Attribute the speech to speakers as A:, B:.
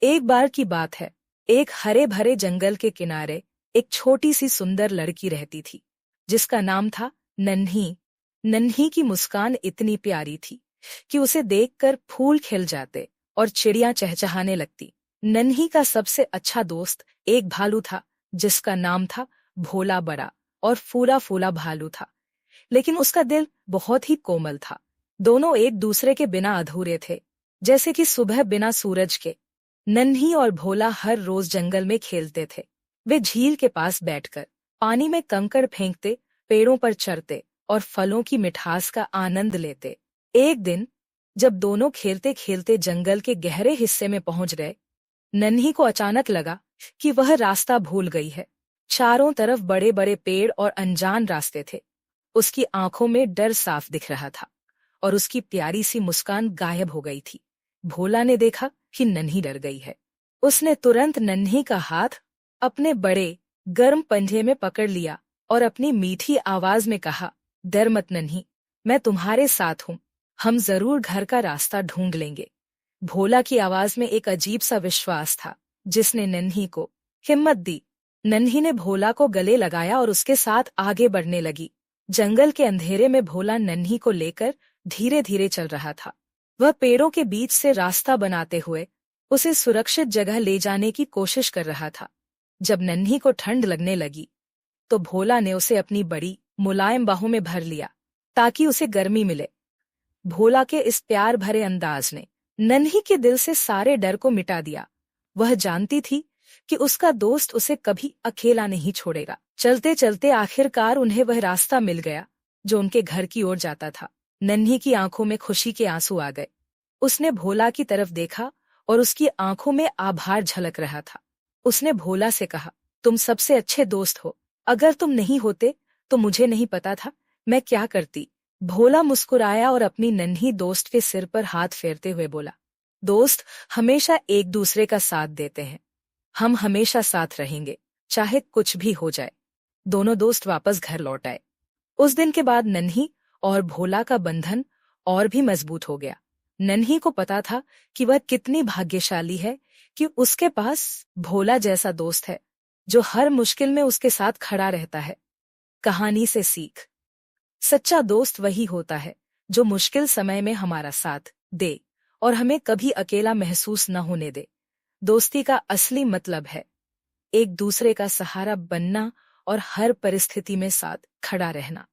A: एक बार की बात है। एक हरे भरे जंगल के किनारे एक छोटी सी सुंदर लड़की रहती थी, जिसका नाम था नन्ही। नन्ही की मुस्कान इतनी प्यारी थी कि उसे देखकर फूल खिल जाते और चिड़ियां चहचहाने लगती। नन्ही का सबसे अच्छा दोस्त एक भालू था, जिसका नाम था भोला। बड़ा और फूला फूला भालू था, लेकिन उसका दिल बहुत ही कोमल था। दोनों एक दूसरे के बिना अधूरे थे, जैसे कि सुबह बिना सूरज के। नन्ही और भोला हर रोज जंगल में खेलते थे। वे झील के पास बैठकर पानी में कंकड़ फेंकते, पेड़ों पर चढ़ते और फलों की मिठास का आनंद लेते। एक दिन जब दोनों खेलते खेलते जंगल के गहरे हिस्से में पहुंच गए, नन्ही को अचानक लगा कि वह रास्ता भूल गई है। चारों तरफ बड़े बड़े पेड़ और अनजान रास्ते थे। उसकी आंखों में डर साफ दिख रहा था और उसकी प्यारी सी मुस्कान गायब हो गई थी। भोला ने देखा कि नन्ही डर गई है। उसने तुरंत नन्ही का हाथ अपने बड़े गर्म पंजे में पकड़ लिया और अपनी मीठी आवाज में कहा, डर मत नन्ही, मैं तुम्हारे साथ हूँ। हम जरूर घर का रास्ता ढूंढ लेंगे। भोला की आवाज में एक अजीब सा विश्वास था, जिसने नन्ही को हिम्मत दी। नन्ही ने भोला को गले लगाया और उसके साथ आगे बढ़ने लगी। जंगल के अंधेरे में भोला नन्ही को लेकर धीरे धीरे चल रहा था। वह पेड़ों के बीच से रास्ता बनाते हुए उसे सुरक्षित जगह ले जाने की कोशिश कर रहा था। जब नन्ही को ठंड लगने लगी, तो भोला ने उसे अपनी बड़ी मुलायम बाहों में भर लिया, ताकि उसे गर्मी मिले। भोला के इस प्यार भरे अंदाज ने नन्ही के दिल से सारे डर को मिटा दिया। वह जानती थी कि उसका दोस्त उसे कभी अकेला नहीं छोड़ेगा। चलते चलते आखिरकार उन्हें वह रास्ता मिल गया जो उनके घर की ओर जाता था। नन्ही की आंखों में खुशी के आंसू आ गए। उसने भोला की तरफ देखा और उसकी आंखों में आभार झलक रहा था। उसने भोला से कहा, तुम सबसे अच्छे दोस्त हो। अगर तुम नहीं होते तो मुझे नहीं पता था मैं क्या करती। भोला मुस्कुराया और अपनी नन्ही दोस्त के सिर पर हाथ फेरते हुए बोला, दोस्त हमेशा एक दूसरे का साथ देते हैं। हम हमेशा साथ रहेंगे, चाहे कुछ भी हो जाए। दोनों दोस्त वापस घर लौट आए। उस दिन के बाद नन्ही और भोला का बंधन और भी मजबूत हो गया। नन्ही को पता था कि वह कितनी भाग्यशाली है कि उसके पास भोला जैसा दोस्त है, जो हर मुश्किल में उसके साथ खड़ा रहता है। कहानी से सीख, सच्चा दोस्त वही होता है जो मुश्किल समय में हमारा साथ दे और हमें कभी अकेला महसूस न होने दे। दोस्ती का असली मतलब है एक दूसरे का सहारा बनना और हर परिस्थिति में साथ खड़ा रहना।